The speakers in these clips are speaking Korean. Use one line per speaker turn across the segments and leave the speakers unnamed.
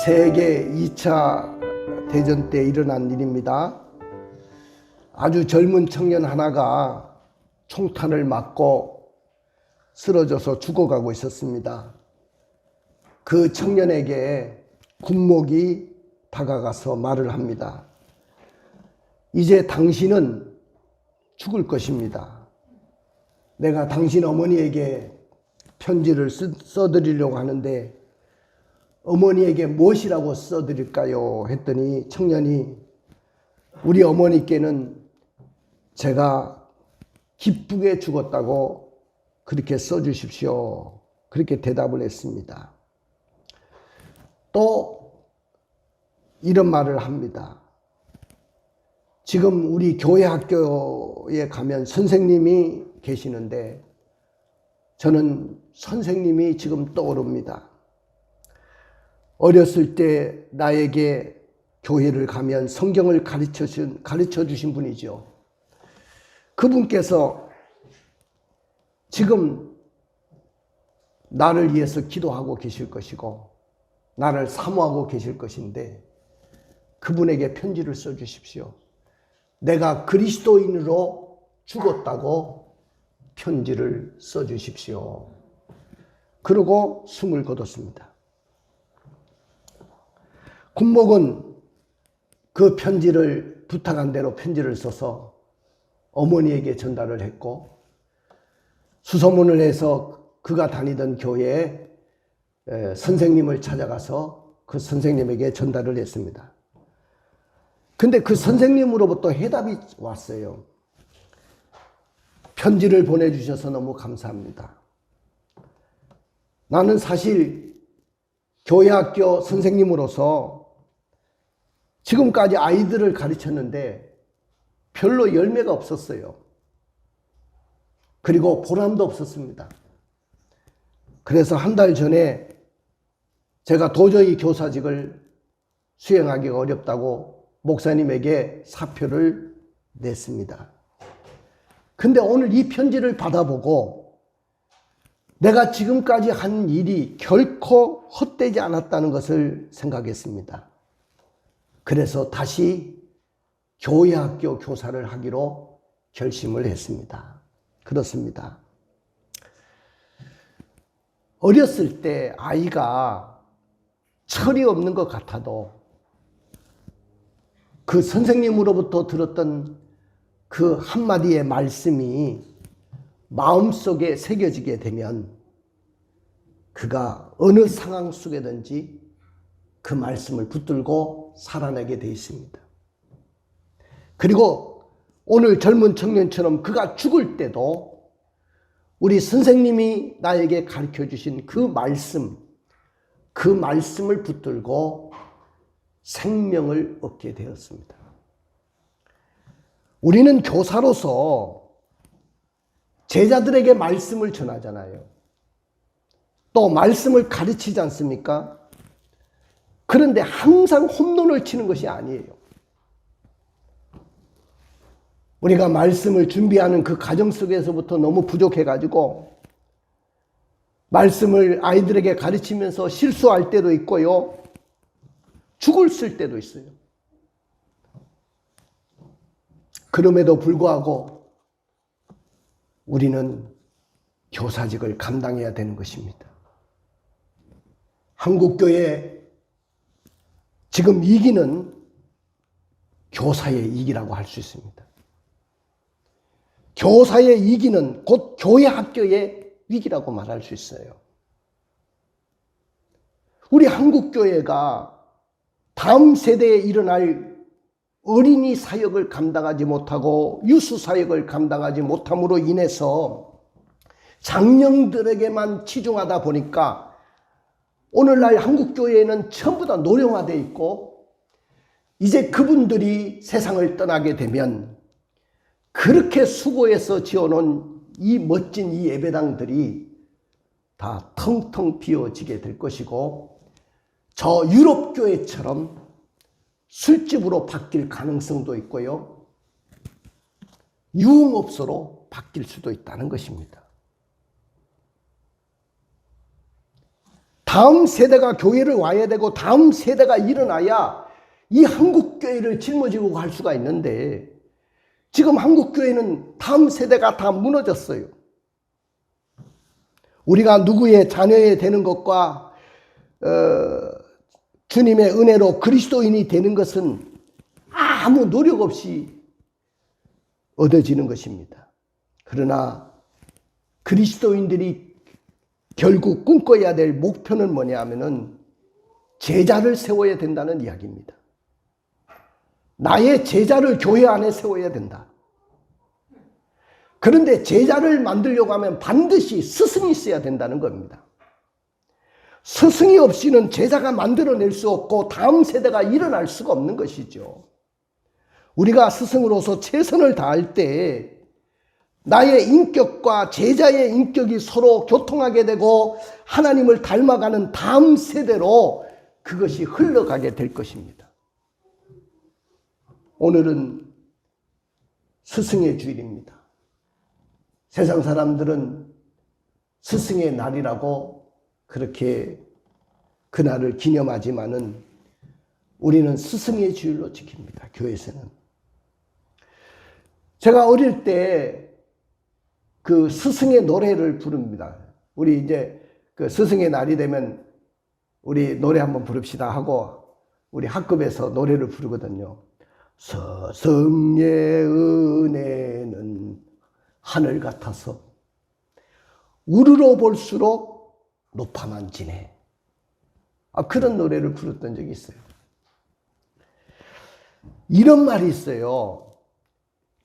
세계 2차 대전 때 일어난 일입니다. 아주 젊은 청년 하나가 총탄을 맞고 쓰러져서 죽어가고 있었습니다. 그 청년에게 군목이 다가가서 말을 합니다. 이제 당신은 죽을 것입니다. 내가 당신 어머니에게 편지를 써드리려고 하는데 어머니에게 무엇이라고 써드릴까요? 했더니 청년이 우리 어머니께는 제가 기쁘게 죽었다고 그렇게 써주십시오. 그렇게 대답을 했습니다. 또 이런 말을 합니다. 지금 우리 교회 학교에 가면 선생님이 계시는데 저는 선생님이 지금 떠오릅니다. 어렸을 때 나에게 교회를 가면 성경을 가르쳐 주신 분이죠. 그분께서 지금 나를 위해서 기도하고 계실 것이고 나를 사모하고 계실 것인데 그분에게 편지를 써주십시오. 내가 그리스도인으로 죽었다고 편지를 써주십시오. 그러고 숨을 거뒀습니다. 군목은 그 편지를 부탁한 대로 편지를 써서 어머니에게 전달을 했고 수소문을 해서 그가 다니던 교회에 선생님을 찾아가서 그 선생님에게 전달을 했습니다. 근데 그 선생님으로부터 해답이 왔어요. 편지를 보내주셔서 너무 감사합니다. 나는 사실 교회 학교 선생님으로서 지금까지 아이들을 가르쳤는데 별로 열매가 없었어요. 그리고 보람도 없었습니다. 그래서 한 달 전에 제가 도저히 교사직을 수행하기가 어렵다고 목사님에게 사표를 냈습니다. 근데 오늘 이 편지를 받아보고 내가 지금까지 한 일이 결코 헛되지 않았다는 것을 생각했습니다. 그래서 다시 교회 학교 교사를 하기로 결심을 했습니다. 그렇습니다. 어렸을 때 아이가 철이 없는 것 같아도 그 선생님으로부터 들었던 그 한마디의 말씀이 마음속에 새겨지게 되면 그가 어느 상황 속에든지 그 말씀을 붙들고 살아내게 되어 있습니다. 그리고 오늘 젊은 청년처럼 그가 죽을 때도 우리 선생님이 나에게 가르쳐 주신 그 말씀을 붙들고 생명을 얻게 되었습니다. 우리는 교사로서 제자들에게 말씀을 전하잖아요. 또 말씀을 가르치지 않습니까? 그런데 항상 홈런을 치는 것이 아니에요. 우리가 말씀을 준비하는 그 과정 속에서부터 너무 부족해가지고 말씀을 아이들에게 가르치면서 실수할 때도 있고요. 죽을 쓸 때도 있어요. 그럼에도 불구하고 우리는 교사직을 감당해야 되는 것입니다. 한국교회 지금 위기는 교사의 위기라고 할 수 있습니다. 교사의 위기는 곧 교회 학교의 위기라고 말할 수 있어요. 우리 한국교회가 다음 세대에 일어날 어린이 사역을 감당하지 못하고 유수 사역을 감당하지 못함으로 인해서 장년들에게만 치중하다 보니까 오늘날 한국교회는 전부 다 노령화되어 있고 이제 그분들이 세상을 떠나게 되면 그렇게 수고해서 지어놓은 이 멋진 이 예배당들이 다 텅텅 비어지게 될 것이고 저 유럽교회처럼 술집으로 바뀔 가능성도 있고요. 유흥업소로 바뀔 수도 있다는 것입니다. 다음 세대가 교회를 와야 되고 다음 세대가 일어나야 이 한국교회를 짊어지고 갈 수가 있는데 지금 한국교회는 다음 세대가 다 무너졌어요. 우리가 누구의 자녀에 되는 것과 주님의 은혜로 그리스도인이 되는 것은 아무 노력 없이 얻어지는 것입니다. 그러나 그리스도인들이 결국 꿈꿔야 될 목표는 뭐냐 하면은 제자를 세워야 된다는 이야기입니다. 나의 제자를 교회 안에 세워야 된다. 그런데 제자를 만들려고 하면 반드시 스승이 있어야 된다는 겁니다. 스승이 없이는 제자가 만들어낼 수 없고 다음 세대가 일어날 수가 없는 것이죠. 우리가 스승으로서 최선을 다할 때 나의 인격과 제자의 인격이 서로 교통하게 되고 하나님을 닮아가는 다음 세대로 그것이 흘러가게 될 것입니다. 오늘은 스승의 주일입니다. 세상 사람들은 스승의 날이라고 그렇게 그날을 기념하지만은 우리는 스승의 주일로 지킵니다. 교회에서는. 제가 어릴 때 그 스승의 노래를 부릅니다. 우리 이제 그 스승의 날이 되면 우리 노래 한번 부릅시다 하고 우리 학급에서 노래를 부르거든요. 스승의 은혜는 하늘 같아서 우러러 볼수록 높아만 지네. 그런 노래를 부르던 적이 있어요. 이런 말이 있어요.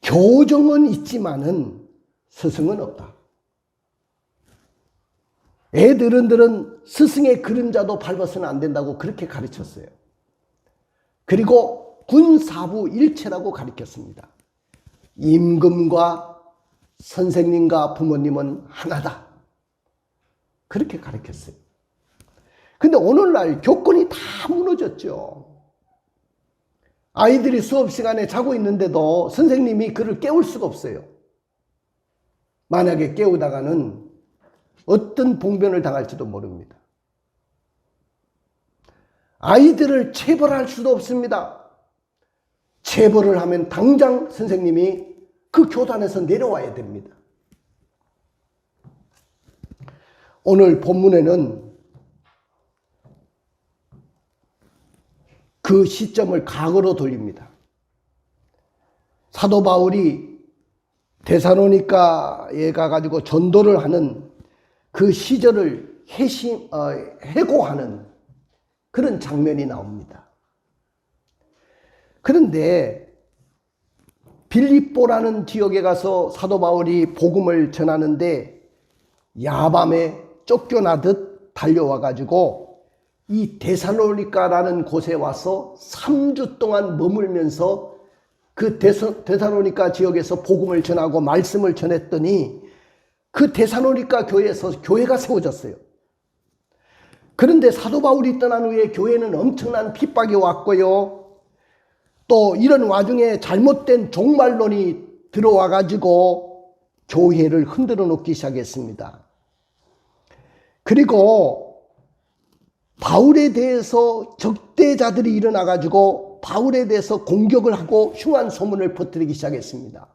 교정은 있지만은 스승은 없다. 애들은 스승의 그림자도 밟아서는 안 된다고 그렇게 가르쳤어요. 그리고 군사부 일체라고 가르쳤습니다. 임금과 선생님과 부모님은 하나다. 그렇게 가르쳤어요. 근데 오늘날 교권이 다 무너졌죠. 아이들이 수업 시간에 자고 있는데도 선생님이 그를 깨울 수가 없어요. 만약에 깨우다가는 어떤 봉변을 당할지도 모릅니다. 아이들을 체벌할 수도 없습니다. 체벌을 하면 당장 선생님이 그 교단에서 내려와야 됩니다. 오늘 본문에는 그 시점을 과거로 돌립니다. 사도 바울이 데살로니가에 가가지고 전도를 하는 그 시절을 해고하는 그런 장면이 나옵니다. 그런데 빌립보라는 지역에 가서 사도 바울이 복음을 전하는데 야밤에 쫓겨나듯 달려와가지고 이 데살로니가라는 곳에 와서 3주 동안 머물면서 그 데살로니가 지역에서 복음을 전하고 말씀을 전했더니 그 데살로니가 교회에서 교회가 세워졌어요. 그런데 사도 바울이 떠난 후에 교회는 엄청난 핍박이 왔고요. 또 이런 와중에 잘못된 종말론이 들어와 가지고 교회를 흔들어 놓기 시작했습니다. 그리고 바울에 대해서 적대자들이 일어나 가지고 바울에 대해서 공격을 하고 흉한 소문을 퍼뜨리기 시작했습니다.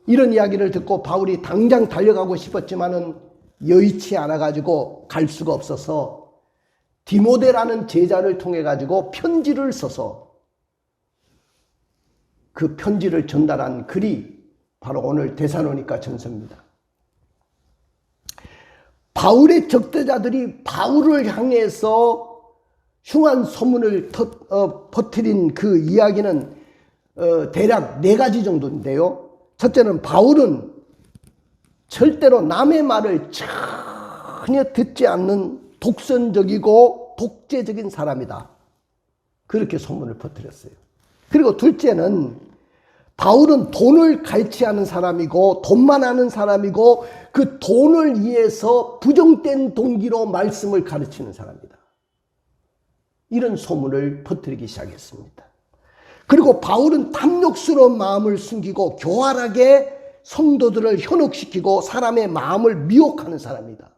이런 이야기를 듣고 바울이 당장 달려가고 싶었지만은 여의치 않아 가지고 갈 수가 없어서 디모데라는 제자를 통해 가지고 편지를 써서 그 편지를 전달한 글이 바로 오늘 데살로니가 전서입니다. 바울의 적대자들이 바울을 향해서 흉한 소문을 퍼뜨린 그 이야기는 대략 4가지 정도인데요. 첫째는 바울은 절대로 남의 말을 전혀 듣지 않는 독선적이고 독재적인 사람이다. 그렇게 소문을 퍼뜨렸어요. 그리고 둘째는 바울은 돈을 갈취하는 사람이고 돈만 아는 사람이고 그 돈을 위해서 부정된 동기로 말씀을 가르치는 사람이다. 이런 소문을 퍼뜨리기 시작했습니다. 그리고 바울은 탐욕스러운 마음을 숨기고 교활하게 성도들을 현혹시키고 사람의 마음을 미혹하는 사람이다.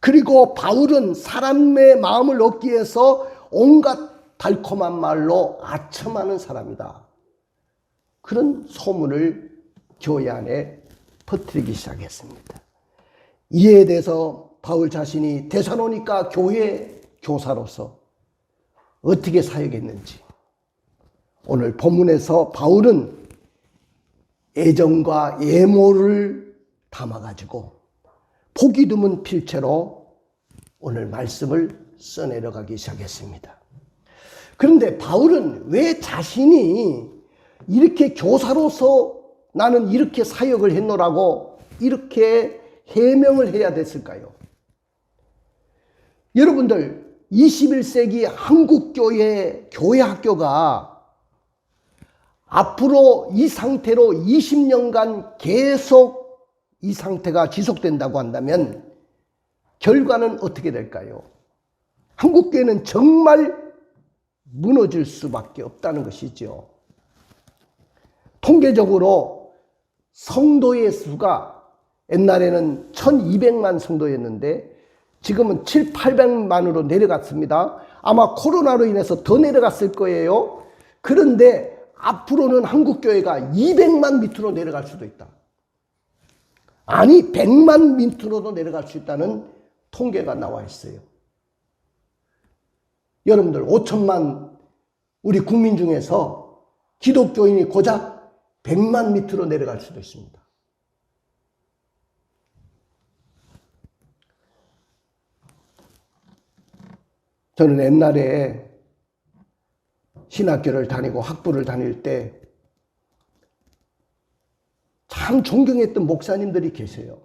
그리고 바울은 사람의 마음을 얻기 위해서 온갖 달콤한 말로 아첨하는 사람이다. 그런 소문을 교회 안에 퍼뜨리기 시작했습니다. 이에 대해서 바울 자신이 데살로니가 교회 교사로서 어떻게 사역했는지 오늘 본문에서 바울은 애정과 예모를 담아가지고 보기 드문 필체로 오늘 말씀을 써내려가기 시작했습니다. 그런데 바울은 왜 자신이 이렇게 교사로서 나는 이렇게 사역을 했노라고 이렇게 해명을 해야 됐을까요? 여러분들 21세기 한국교회 교회학교가 앞으로 이 상태로 20년간 계속 이 상태가 지속된다고 한다면 결과는 어떻게 될까요? 한국교회는 정말 무너질 수밖에 없다는 것이죠. 통계적으로 성도의 수가 옛날에는 1200만 성도였는데 지금은 7, 800만으로 내려갔습니다. 아마 코로나로 인해서 더 내려갔을 거예요. 그런데 앞으로는 한국교회가 200만 밑으로 내려갈 수도 있다. 아니 100만 밑으로도 내려갈 수 있다는 통계가 나와 있어요. 여러분들 5천만 우리 국민 중에서 기독교인이 고작 100만 밑으로 내려갈 수도 있습니다. 저는 옛날에 신학교를 다니고 학부를 다닐 때 참 존경했던 목사님들이 계세요.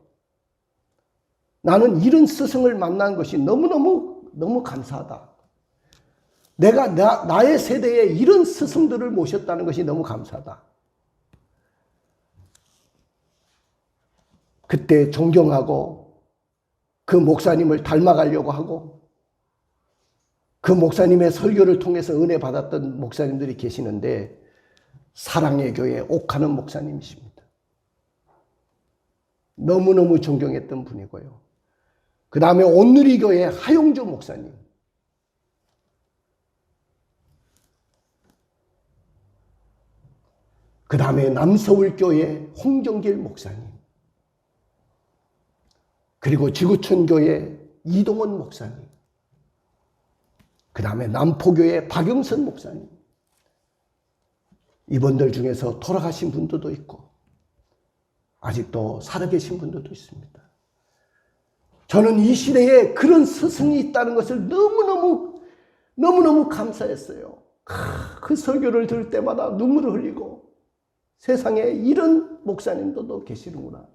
나는 이런 스승을 만난 것이 너무 감사하다. 내가 나의 세대에 이런 스승들을 모셨다는 것이 너무 감사하다. 그때 존경하고 그 목사님을 닮아가려고 하고 그 목사님의 설교를 통해서 은혜 받았던 목사님들이 계시는데 사랑의 교회 옥하는 목사님이십니다. 너무너무 존경했던 분이고요. 그 다음에 온누리교회 하용주 목사님. 그 다음에 남서울교회 홍정길 목사님. 그리고 지구촌교회 이동원 목사님. 그 다음에 남포교회 박영선 목사님. 이분들 중에서 돌아가신 분들도 있고 아직도 살아계신 분들도 있습니다. 저는 이 시대에 그런 스승이 있다는 것을 너무너무 감사했어요. 그 설교를 들을 때마다 눈물을 흘리고 세상에 이런 목사님들도 계시는구나.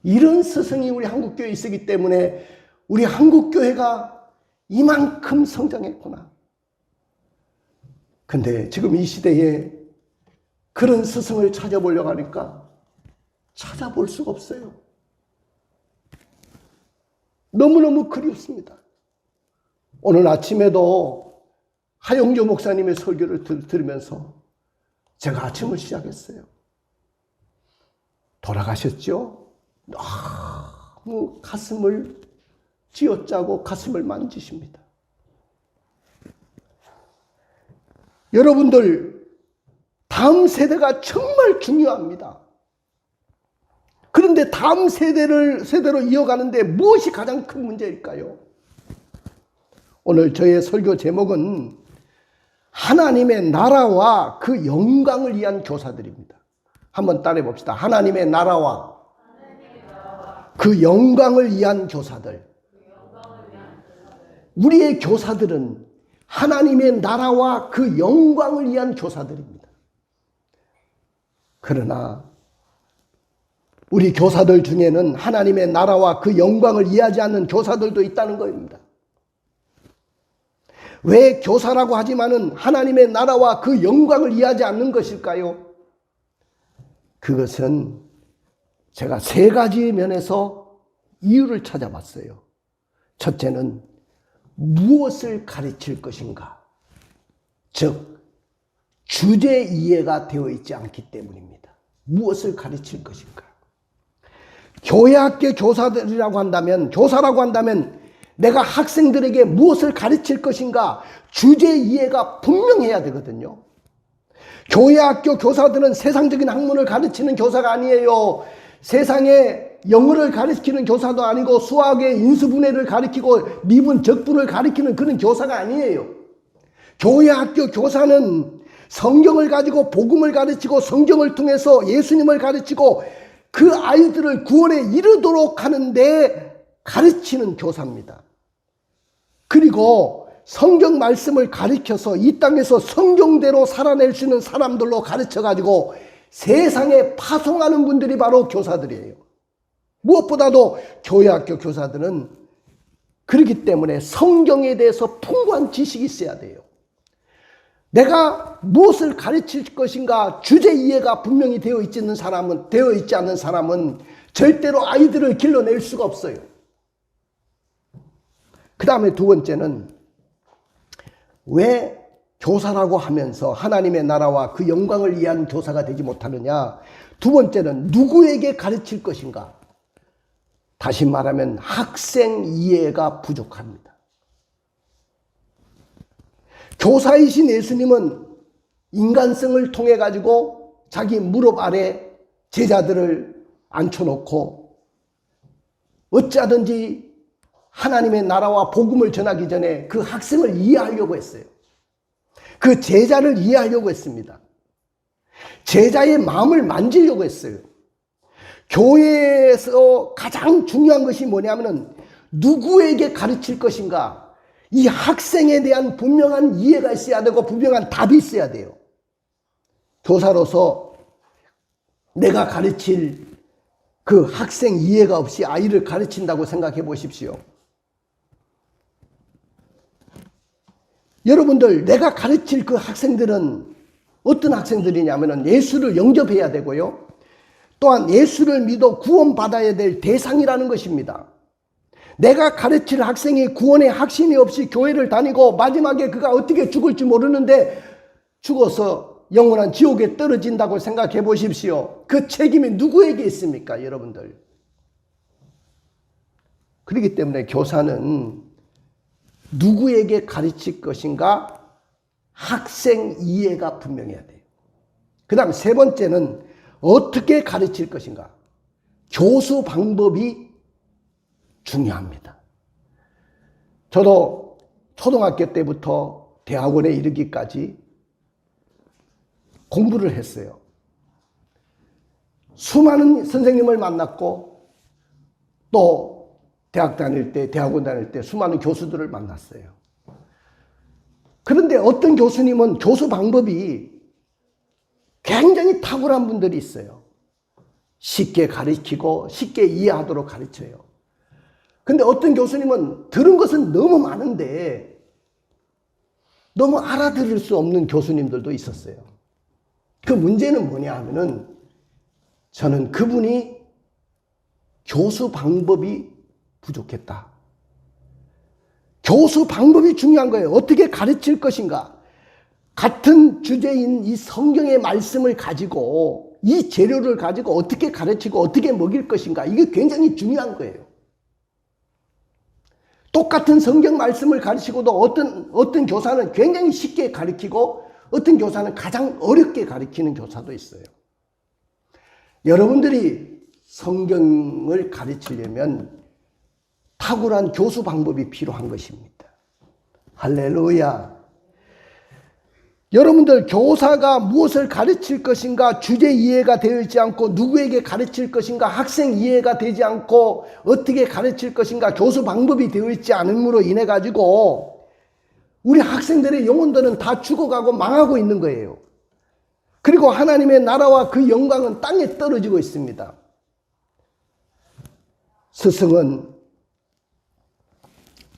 이런 스승이 우리 한국교회에 있었기 때문에 우리 한국교회가 이만큼 성장했구나. 근데 지금 이 시대에 그런 스승을 찾아보려고 하니까 찾아볼 수가 없어요. 너무너무 그리웠습니다. 오늘 아침에도 하영조 목사님의 설교를 들으면서 제가 아침을 시작했어요. 돌아가셨죠? 너무 가슴을 쥐어짜고 가슴을 만지십니다. 여러분들, 다음 세대가 정말 중요합니다. 그런데 다음 세대로 이어가는데 무엇이 가장 큰 문제일까요? 오늘 저의 설교 제목은 하나님의 나라와 그 영광을 위한 교사들입니다. 한번 따라해 봅시다. 하나님의 나라와 그 영광을 위한 교사들. 우리의 교사들은 하나님의 나라와 그 영광을 위한 교사들입니다. 그러나 우리 교사들 중에는 하나님의 나라와 그 영광을 이해하지 않는 교사들도 있다는 겁니다. 왜 교사라고 하지만은 하나님의 나라와 그 영광을 이해하지 않는 것일까요? 그것은 제가 세 가지 면에서 이유를 찾아봤어요. 첫째는 무엇을 가르칠 것인가? 즉, 주제 이해가 되어 있지 않기 때문입니다. 무엇을 가르칠 것인가? 교회학교 교사들이라고 한다면, 교사라고 한다면 내가 학생들에게 무엇을 가르칠 것인가 주제 이해가 분명해야 되거든요. 교회학교 교사들은 세상적인 학문을 가르치는 교사가 아니에요. 세상에 영어를 가르치는 교사도 아니고 수학의 인수분해를 가르치고 미분 적분을 가르치는 그런 교사가 아니에요. 교회학교 교사는 성경을 가지고 복음을 가르치고 성경을 통해서 예수님을 가르치고 그 아이들을 구원에 이르도록 하는데 가르치는 교사입니다. 그리고 성경 말씀을 가르쳐서 이 땅에서 성경대로 살아낼 수 있는 사람들로 가르쳐가지고 세상에 파송하는 분들이 바로 교사들이에요. 무엇보다도 교회학교 교사들은 그렇기 때문에 성경에 대해서 풍부한 지식이 있어야 돼요. 내가 무엇을 가르칠 것인가 주제 이해가 분명히 되어 있지 않는 사람은 절대로 아이들을 길러낼 수가 없어요. 그 다음에 두 번째는 왜 교사라고 하면서 하나님의 나라와 그 영광을 위한 교사가 되지 못하느냐. 두 번째는 누구에게 가르칠 것인가. 다시 말하면 학생 이해가 부족합니다. 교사이신 예수님은 인간성을 통해 가지고 자기 무릎 아래 제자들을 앉혀놓고 어찌하든지 하나님의 나라와 복음을 전하기 전에 그 학생을 이해하려고 했어요. 그 제자를 이해하려고 했습니다. 제자의 마음을 만지려고 했어요. 교회에서 가장 중요한 것이 뭐냐면은 누구에게 가르칠 것인가. 이 학생에 대한 분명한 이해가 있어야 되고 분명한 답이 있어야 돼요. 교사로서 내가 가르칠 그 학생 이해가 없이 아이를 가르친다고 생각해 보십시오. 여러분들, 내가 가르칠 그 학생들은 어떤 학생들이냐면은 예수를 영접해야 되고요. 또한 예수를 믿어 구원받아야 될 대상이라는 것입니다. 내가 가르칠 학생이 구원의 확신이 없이 교회를 다니고 마지막에 그가 어떻게 죽을지 모르는데 죽어서 영원한 지옥에 떨어진다고 생각해 보십시오. 그 책임이 누구에게 있습니까, 여러분들? 그렇기 때문에 교사는 누구에게 가르칠 것인가? 학생 이해가 분명해야 돼요. 그 다음 세 번째는 어떻게 가르칠 것인가? 교수 방법이 중요합니다. 저도 초등학교 때부터 대학원에 이르기까지 공부를 했어요. 수많은 선생님을 만났고 또 대학원 다닐 때 수많은 교수들을 만났어요. 그런데 어떤 교수님은 교수 방법이 굉장히 탁월한 분들이 있어요. 쉽게 가르치고 쉽게 이해하도록 가르쳐요. 근데 어떤 교수님은 들은 것은 너무 많은데 너무 알아들을 수 없는 교수님들도 있었어요. 그 문제는 뭐냐 하면은 저는 그분이 교수 방법이 부족했다. 교수 방법이 중요한 거예요. 어떻게 가르칠 것인가. 같은 주제인 이 성경의 말씀을 가지고 이 재료를 가지고 어떻게 가르치고 어떻게 먹일 것인가. 이게 굉장히 중요한 거예요. 똑같은 성경 말씀을 가르치고도 어떤 교사는 굉장히 쉽게 가르치고 어떤 교사는 가장 어렵게 가르치는 교사도 있어요. 여러분들이 성경을 가르치려면 탁월한 교수 방법이 필요한 것입니다. 할렐루야. 여러분들, 교사가 무엇을 가르칠 것인가 주제 이해가 되어 있지 않고 누구에게 가르칠 것인가 학생 이해가 되지 않고 어떻게 가르칠 것인가 교수 방법이 되어 있지 않음으로 인해 가지고 우리 학생들의 영혼들은 다 죽어가고 망하고 있는 거예요. 그리고 하나님의 나라와 그 영광은 땅에 떨어지고 있습니다. 스승은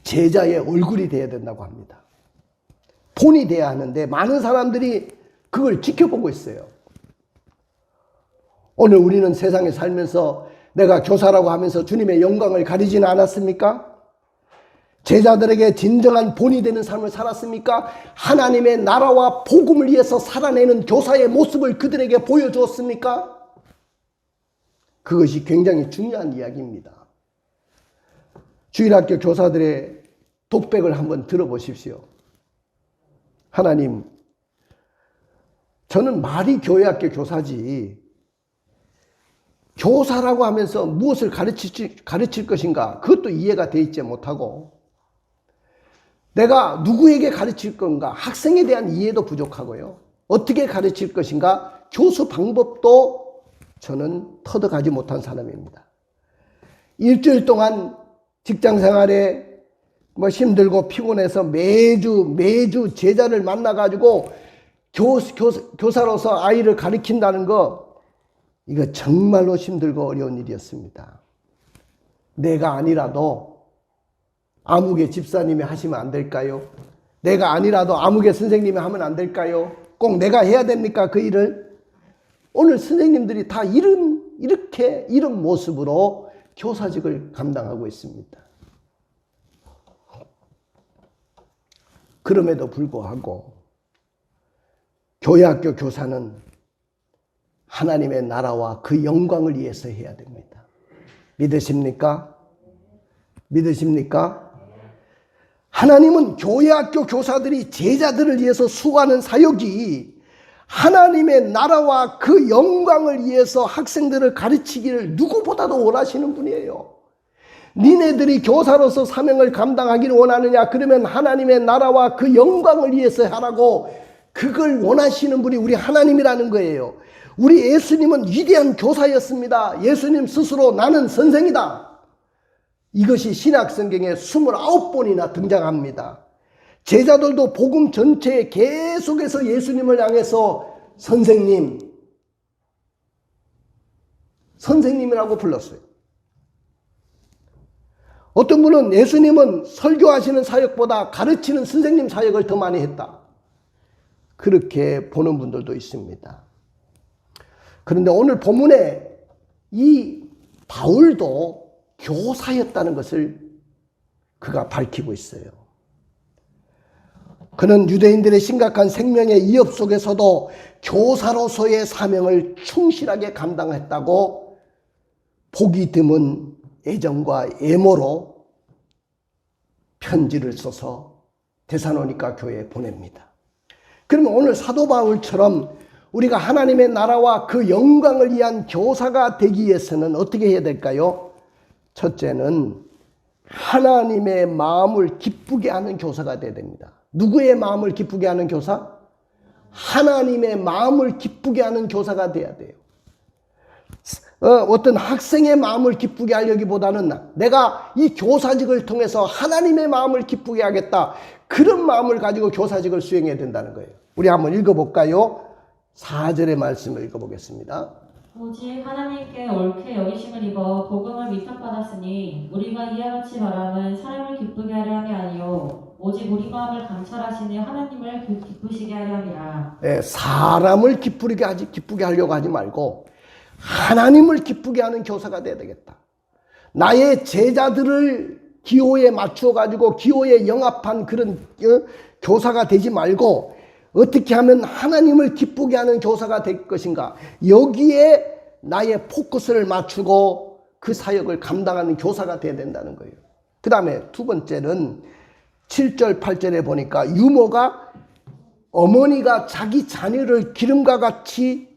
제자의 얼굴이 되어야 된다고 합니다. 본이 돼야 하는데 많은 사람들이 그걸 지켜보고 있어요. 오늘 우리는 세상에 살면서 내가 교사라고 하면서 주님의 영광을 가리지는 않았습니까? 제자들에게 진정한 본이 되는 삶을 살았습니까? 하나님의 나라와 복음을 위해서 살아내는 교사의 모습을 그들에게 보여주었습니까? 그것이 굉장히 중요한 이야기입니다. 주일학교 교사들의 독백을 한번 들어보십시오. 하나님, 저는 말이 교회학교 교사지 교사라고 하면서 무엇을 가르칠 것인가 그것도 이해가 되어 있지 못하고 내가 누구에게 가르칠 건가 학생에 대한 이해도 부족하고요. 어떻게 가르칠 것인가 교수 방법도 저는 터득하지 못한 사람입니다. 일주일 동안 직장생활에 힘들고 피곤해서 매주 제자를 만나가지고 교사로서 아이를 가르친다는 거 이거 정말로 힘들고 어려운 일이었습니다. 내가 아니라도 아무개 집사님이 하시면 안 될까요? 내가 아니라도 아무개 선생님이 하면 안 될까요? 꼭 내가 해야 됩니까? 그 일을? 오늘 선생님들이 다 이런 모습으로 교사직을 감당하고 있습니다. 그럼에도 불구하고 교회학교 교사는 하나님의 나라와 그 영광을 위해서 해야 됩니다. 믿으십니까? 믿으십니까? 하나님은 교회학교 교사들이 제자들을 위해서 수고하는 사역이 하나님의 나라와 그 영광을 위해서 학생들을 가르치기를 누구보다도 원하시는 분이에요. 니네들이 교사로서 사명을 감당하기를 원하느냐? 그러면 하나님의 나라와 그 영광을 위해서 하라고 그걸 원하시는 분이 우리 하나님이라는 거예요. 우리 예수님은 위대한 교사였습니다. 예수님 스스로 나는 선생이다. 이것이 신약성경에 29번이나 등장합니다. 제자들도 복음 전체에 계속해서 예수님을 향해서 선생님이라고 불렀어요. 어떤 분은 예수님은 설교하시는 사역보다 가르치는 선생님 사역을 더 많이 했다. 그렇게 보는 분들도 있습니다. 그런데 오늘 본문에 이 바울도 교사였다는 것을 그가 밝히고 있어요. 그는 유대인들의 심각한 생명의 위협 속에서도 교사로서의 사명을 충실하게 감당했다고 보기 드문 애정과 애모로 편지를 써서 데살로니가 교회에 보냅니다. 그러면 오늘 사도 바울처럼 우리가 하나님의 나라와 그 영광을 위한 교사가 되기 위해서는 어떻게 해야 될까요? 첫째는 하나님의 마음을 기쁘게 하는 교사가 되어야 됩니다. 누구의 마음을 기쁘게 하는 교사? 하나님의 마음을 기쁘게 하는 교사가 되어야 돼요. 어떤 학생의 마음을 기쁘게 하려기보다는 내가 이 교사직을 통해서 하나님의 마음을 기쁘게 하겠다. 그런 마음을 가지고 교사직을 수행해야 된다는 거예요. 우리 한번 읽어볼까요? 4절의 말씀을 읽어보겠습니다.
오직 하나님께 옳게 여기심을 입어 복음을 위탁받았으니 우리가 이와 같이 말함은 사람을 기쁘게 하려 함이 아니요 오직 우리 마음을 감찰하시는 하나님을 기쁘시게 하려 함이라.
네, 사람을 기쁘게 하려고 하지 말고 하나님을 기쁘게 하는 교사가 돼야 되겠다. 나의 제자들을 기호에 맞추어 가지고 기호에 영합한 그런 교사가 되지 말고 어떻게 하면 하나님을 기쁘게 하는 교사가 될 것인가? 여기에 나의 포커스를 맞추고 그 사역을 감당하는 교사가 돼야 된다는 거예요. 그 다음에 두 번째는 7절 8절에 보니까 유모가 어머니가 자기 자녀를 기름과 같이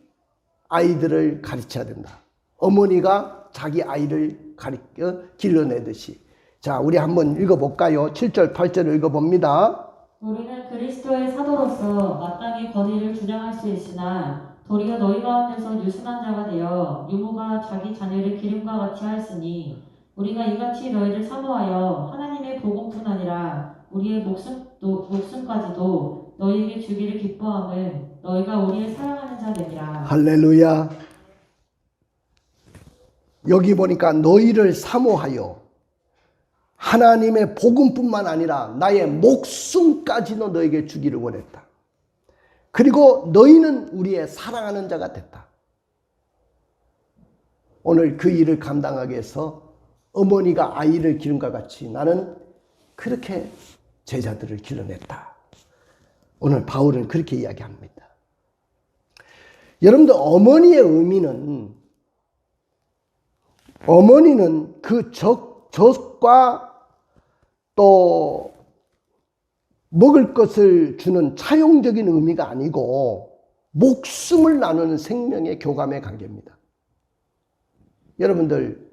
아이들을 가르쳐야 된다. 어머니가 자기 아이를 길러내듯이. 자, 우리 한번 읽어볼까요? 7절 8절을 읽어봅니다.
우리는 그리스도의 사도로서 마땅히 권위를 주장할 수 있으나 도리어 너희 가운데서 유순한 자가 되어 유모가 자기 자녀를 기름과 같이 하였으니 우리가 이같이 너희를 사모하여 하나님의 복음뿐 아니라 우리의 목숨까지도 너희에게 주기를 기뻐함은 너희가 우리의 사랑하는 자됨이라.
할렐루야. 여기 보니까 너희를 사모하여 하나님의 복음뿐만 아니라 나의 목숨까지도 너에게 주기를 원했다. 그리고 너희는 우리의 사랑하는 자가 됐다. 오늘 그 일을 감당하기 위해서 어머니가 아이를 기름과 같이 나는 그렇게 제자들을 길러냈다. 오늘 바울은 그렇게 이야기합니다. 여러분들 어머니의 의미는 어머니는 그 젖과 또 먹을 것을 주는 차용적인 의미가 아니고 목숨을 나누는 생명의 교감의 관계입니다. 여러분들,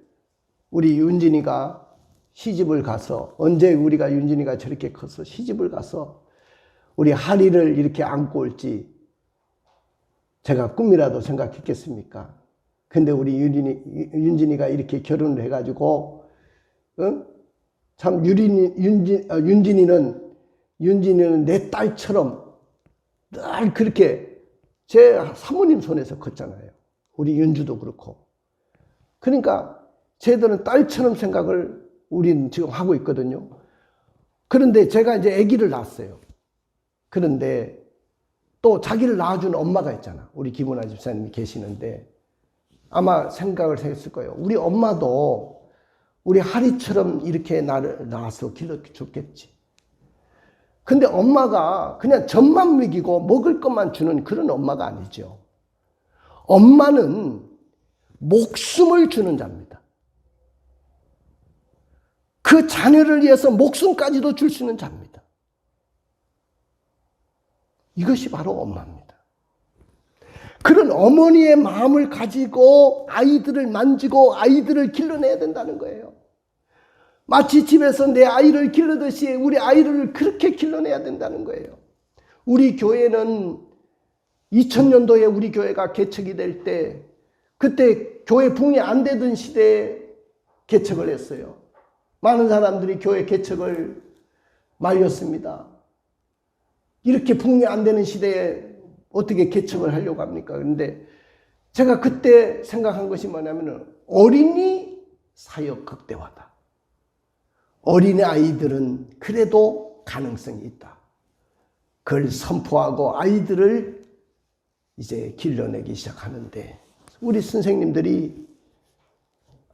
우리 윤진이가 시집을 가서, 언제 우리가 윤진이가 저렇게 커서 시집을 가서 우리 하리를 이렇게 안고 올지 제가 꿈이라도 생각했겠습니까? 근데 우리 윤진이가 이렇게 결혼을 해가지고, 참 윤진이는 내 딸처럼 늘 그렇게 제 사모님 손에서 컸잖아요. 우리 윤주도 그렇고. 그러니까 쟤들은 딸처럼 생각을 우리는 지금 하고 있거든요. 그런데 제가 이제 아기를 낳았어요. 그런데 또 자기를 낳아준 엄마가 있잖아. 우리 김은아 집사님이 계시는데 아마 생각을 했을 거예요. 우리 엄마도 우리 하리처럼 이렇게 나를 낳아서 길러줬겠지. 근데 엄마가 그냥 젖만 먹이고 먹을 것만 주는 그런 엄마가 아니죠. 엄마는 목숨을 주는 자입니다. 그 자녀를 위해서 목숨까지도 줄 수 있는 자입니다. 이것이 바로 엄마입니다. 그런 어머니의 마음을 가지고 아이들을 만지고 아이들을 길러내야 된다는 거예요. 마치 집에서 내 아이를 길르듯이 우리 아이를 그렇게 길러내야 된다는 거예요. 우리 교회는 2000년도에 우리 교회가 개척이 될 때, 그때 교회 붕이 안 되던 시대에 개척을 했어요. 많은 사람들이 교회 개척을 말렸습니다. 이렇게 붕이 안 되는 시대에 어떻게 개척을 하려고 합니까? 그런데 제가 그때 생각한 것이 뭐냐면 어린이 사역 극대화다. 어린이 아이들은 그래도 가능성이 있다. 그걸 선포하고 아이들을 이제 길러내기 시작하는데 우리 선생님들이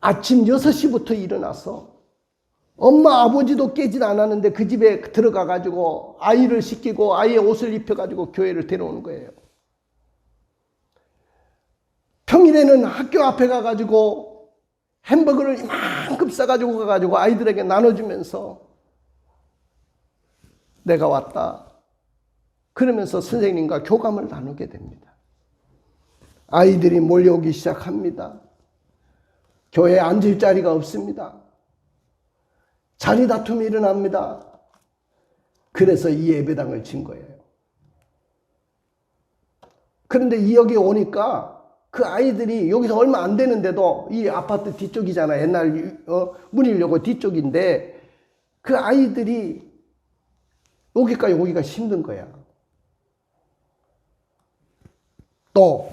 아침 6시부터 일어나서 엄마 아버지도 깨진 않았는데 그 집에 들어가 가지고 아이를 씻기고 아이의 옷을 입혀 가지고 교회를 데려오는 거예요. 평일에는 학교 앞에 가 가지고 햄버거를 이만큼 싸가지고 가가지고 아이들에게 나눠주면서 내가 왔다. 그러면서 선생님과 교감을 나누게 됩니다. 아이들이 몰려오기 시작합니다. 교회에 앉을 자리가 없습니다. 자리 다툼이 일어납니다. 그래서 이 예배당을 진 거예요. 그런데 여기 오니까 그 아이들이 여기서 얼마 안 되는데도 이 아파트 뒤쪽이잖아. 옛날 문일여고 뒤쪽인데 그 아이들이 여기까지 오기가 힘든 거야. 또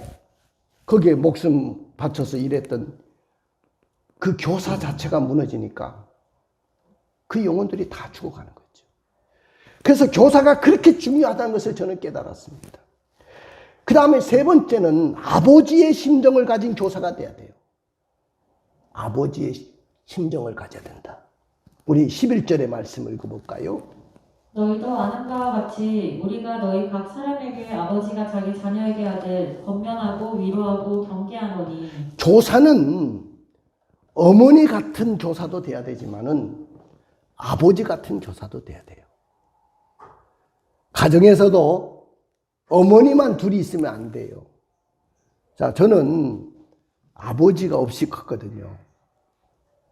거기에 목숨 바쳐서 일했던 그 교사 자체가 무너지니까 그 영혼들이 다 죽어가는 거죠. 그래서 교사가 그렇게 중요하다는 것을 저는 깨달았습니다. 그 다음에 세 번째는 아버지의 심정을 가진 교사가 돼야 돼요. 아버지의 심정을 가져야 된다. 우리 11절의 말씀을 읽어볼까요?
너희도 아는 바와 같이 우리가 너희 각 사람에게 아버지가 자기 자녀에게 하듯 권면하고 위로하고 경계하노니. 조사는
어머니 같은 교사도 돼야 되지만은 아버지 같은 교사도 돼야 돼요. 가정에서도 어머니만 둘이 있으면 안 돼요. 자, 저는 아버지가 없이 컸거든요.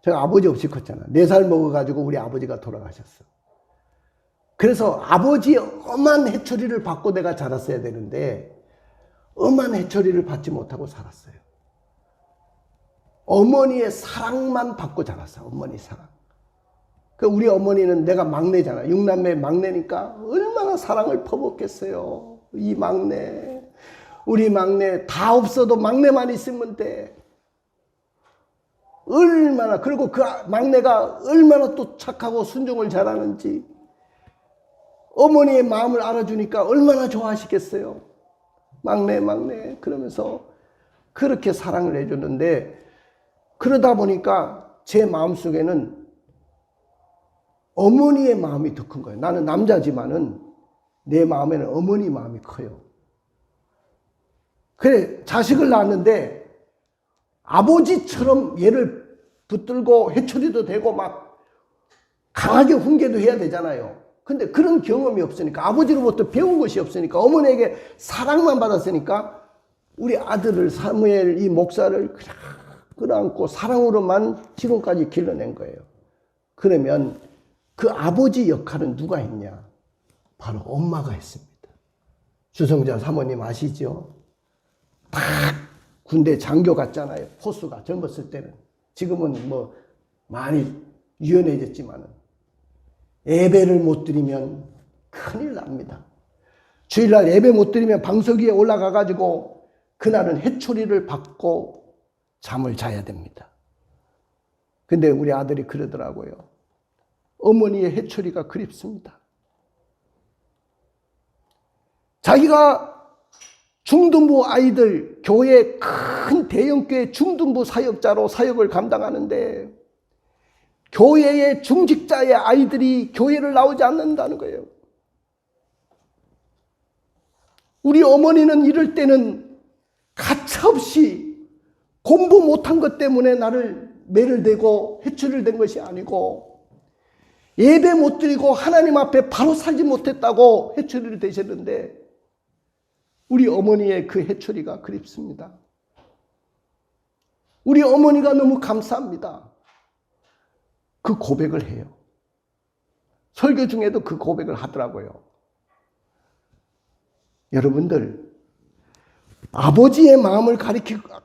제가 아버지 없이 컸잖아. 4살 먹어가지고 우리 아버지가 돌아가셨어. 그래서 아버지의 엄한 해처리를 받고 내가 자랐어야 되는데 엄한 해처리를 받지 못하고 살았어요. 어머니의 사랑만 받고 자랐어. 어머니 사랑. 그 우리 어머니는 내가 막내잖아. 6남매 막내니까 얼마나 사랑을 퍼붓겠어요. 이 막내, 우리 막내 다 없어도 막내만 있으면 돼. 얼마나, 그리고 그 막내가 얼마나 또 착하고 순종을 잘하는지 어머니의 마음을 알아주니까 얼마나 좋아하시겠어요. 막내 그러면서 그렇게 사랑을 해줬는데 그러다 보니까 제 마음속에는 어머니의 마음이 더 큰 거예요. 나는 남자지만은 내 마음에는 어머니 마음이 커요. 그래, 자식을 낳았는데 아버지처럼 얘를 붙들고 회초리도 되고 막 강하게 훈계도 해야 되잖아요. 근데 그런 경험이 없으니까, 아버지로부터 배운 것이 없으니까, 어머니에게 사랑만 받았으니까 우리 아들을, 사무엘 이 목사를 끌어안고 사랑으로만 지금까지 길러낸 거예요. 그러면 그 아버지 역할은 누가 했냐? 바로 엄마가 했습니다. 주성자 사모님 아시죠? 딱 군대 장교 같잖아요. 포수가 젊었을 때는. 지금은 뭐 많이 유연해졌지만은. 예배를 못 드리면 큰일 납니다. 주일날 예배 못 드리면 방석 위에 올라가가지고 그날은 회초리를 받고 잠을 자야 됩니다. 근데 우리 아들이 그러더라고요. 어머니의 회초리가 그립습니다. 자기가 중등부 아이들, 교회 큰 대형교회 중등부 사역자로 사역을 감당하는데 교회의 중직자의 아이들이 교회를 나오지 않는다는 거예요. 우리 어머니는 이럴 때는 가차없이 공부 못한 것 때문에 나를 매를 대고 회초리를 댄 것이 아니고 예배 못 드리고 하나님 앞에 바로 살지 못했다고 회초리를 대셨는데 우리 어머니의 그 회초리가 그립습니다. 우리 어머니가 너무 감사합니다. 그 고백을 해요. 설교 중에도 그 고백을 하더라고요. 여러분들, 아버지의 마음을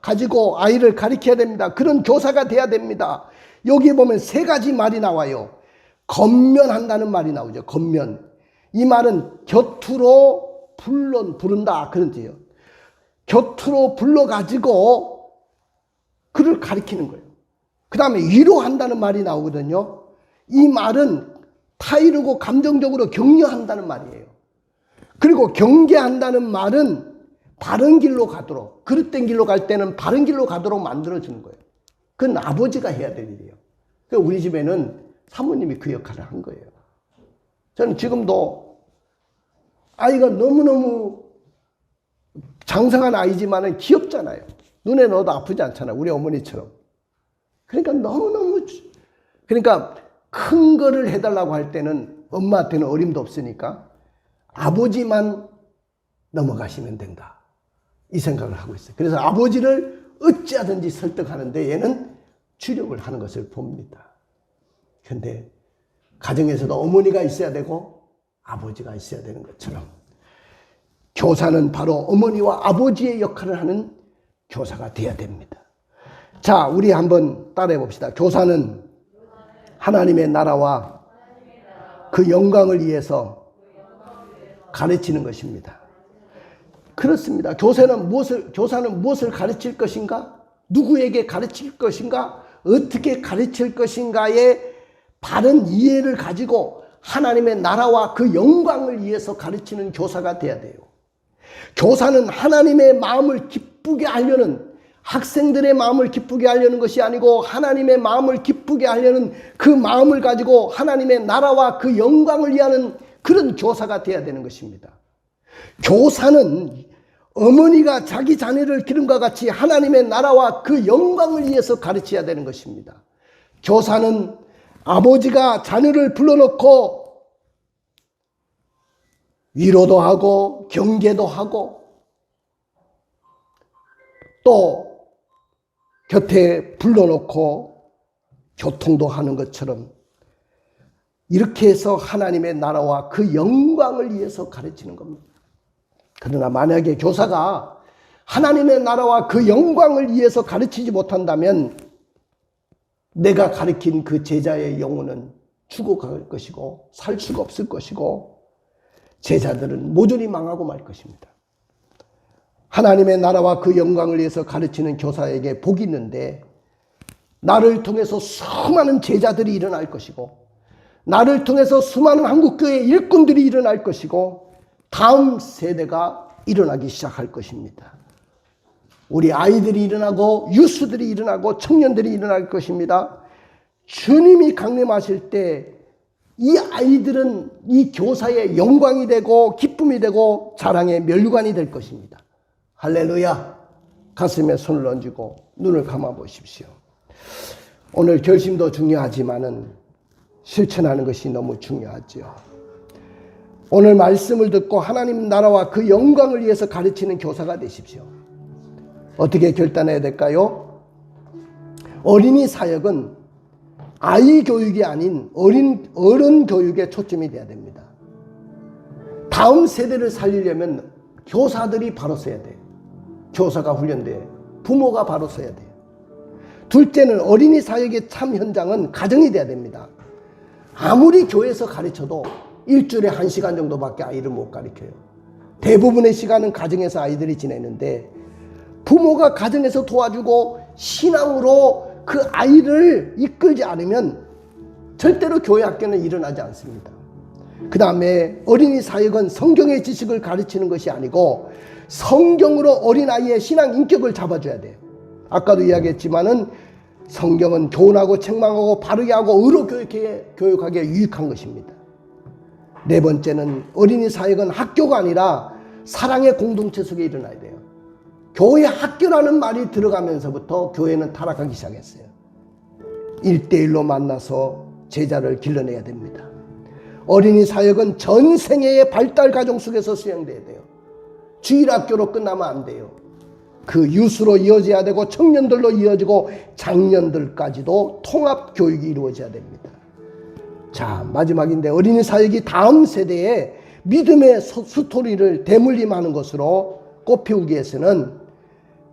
가지고 아이를 가리켜야 됩니다. 그런 교사가 돼야 됩니다. 여기 보면 세 가지 말이 나와요. 건면한다는 말이 나오죠. 건면. 이 말은 곁으로 부른다 그런 뜻이에요. 곁으로 불러가지고 그를 가리키는 거예요. 그 다음에 위로한다는 말이 나오거든요. 이 말은 타이르고 감정적으로 격려한다는 말이에요. 그리고 경계한다는 말은 바른 길로 가도록, 그릇된 길로 갈 때는 바른 길로 가도록 만들어주는 거예요. 그건 아버지가 해야 될 일이에요. 우리 집에는 사모님이 그 역할을 한 거예요. 저는 지금도 아이가 너무너무 장성한 아이지만은 귀엽잖아요. 눈에 넣어도 아프지 않잖아요. 우리 어머니처럼. 그러니까 너무너무, 그러니까 큰 거를 해달라고 할 때는 엄마한테는 어림도 없으니까 아버지만 넘어가시면 된다. 이 생각을 하고 있어요. 그래서 아버지를 어찌하든지 설득하는데 얘는 주력을 하는 것을 봅니다. 그런데 가정에서도 어머니가 있어야 되고 아버지가 있어야 되는 것처럼 교사는 바로 어머니와 아버지의 역할을 하는 교사가 되어야 됩니다. 자, 우리 한번 따라해 봅시다. 교사는 하나님의 나라와 그 영광을 위해서 가르치는 것입니다. 그렇습니다. 교사는 무엇을 가르칠 것인가? 누구에게 가르칠 것인가? 어떻게 가르칠 것인가의 바른 이해를 가지고 하나님의 나라와 그 영광을 위해서 가르치는 교사가 돼야 돼요. 교사는 하나님의 마음을 기쁘게 하려는, 학생들의 마음을 기쁘게 하려는 것이 아니고 하나님의 마음을 기쁘게 하려는 그 마음을 가지고 하나님의 나라와 그 영광을 위하는 그런 교사가 돼야 되는 것입니다. 교사는 어머니가 자기 자녀를 기름과 같이 하나님의 나라와 그 영광을 위해서 가르쳐야 되는 것입니다. 교사는 아버지가 자녀를 불러놓고 위로도 하고 경계도 하고 또 곁에 불러놓고 교통도 하는 것처럼 이렇게 해서 하나님의 나라와 그 영광을 위해서 가르치는 겁니다. 그러나 만약에 교사가 하나님의 나라와 그 영광을 위해서 가르치지 못한다면 내가 가르친 그 제자의 영혼은 죽어갈 것이고 살 수가 없을 것이고 제자들은 모조리 망하고 말 것입니다. 하나님의 나라와 그 영광을 위해서 가르치는 교사에게 복이 있는데 나를 통해서 수많은 제자들이 일어날 것이고 나를 통해서 수많은 한국교회 일꾼들이 일어날 것이고 다음 세대가 일어나기 시작할 것입니다. 우리 아이들이 일어나고 유수들이 일어나고 청년들이 일어날 것입니다. 주님이 강림하실 때 이 아이들은 이 교사의 영광이 되고 기쁨이 되고 자랑의 면류관이 될 것입니다. 할렐루야. 가슴에 손을 얹고 눈을 감아 보십시오. 오늘 결심도 중요하지만은 실천하는 것이 너무 중요하죠. 오늘 말씀을 듣고 하나님 나라와 그 영광을 위해서 가르치는 교사가 되십시오. 어떻게 결단해야 될까요? 어린이 사역은 아이 교육이 아닌 어른 교육에 초점이 돼야 됩니다. 다음 세대를 살리려면 교사들이 바로 서야 돼요. 교사가 훈련돼요. 부모가 바로 서야 돼요. 둘째는 어린이 사역의 참 현장은 가정이 돼야 됩니다. 아무리 교회에서 가르쳐도 일주일에 1시간 정도밖에 아이를 못 가르쳐요. 대부분의 시간은 가정에서 아이들이 지내는데 부모가 가정에서 도와주고 신앙으로 그 아이를 이끌지 않으면 절대로 교회 학교는 일어나지 않습니다. 그 다음에 어린이 사역은 성경의 지식을 가르치는 것이 아니고 성경으로 어린아이의 신앙 인격을 잡아줘야 돼요. 아까도 이야기했지만은 성경은 교훈하고 책망하고 바르게 하고 의로 교육하기에 유익한 것입니다. 네 번째는 어린이 사역은 학교가 아니라 사랑의 공동체 속에 일어나야 돼요. 교회 학교라는 말이 들어가면서부터 교회는 타락하기 시작했어요. 1대1로 만나서 제자를 길러내야 됩니다. 어린이 사역은 전 생애의 발달 과정 속에서 수행돼야 돼요. 주일학교로 끝나면 안 돼요. 그 유수로 이어져야 되고 청년들로 이어지고 장년들까지도 통합 교육이 이루어져야 됩니다. 자, 마지막인데 어린이 사역이 다음 세대에 믿음의 스토리를 대물림하는 것으로 꽃피우기 위해서는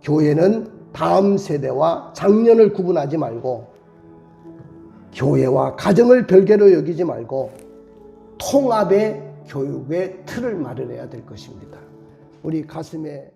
교회는 다음 세대와 장년을 구분하지 말고 교회와 가정을 별개로 여기지 말고 통합의 교육의 틀을 마련해야 될 것입니다. 우리 가슴에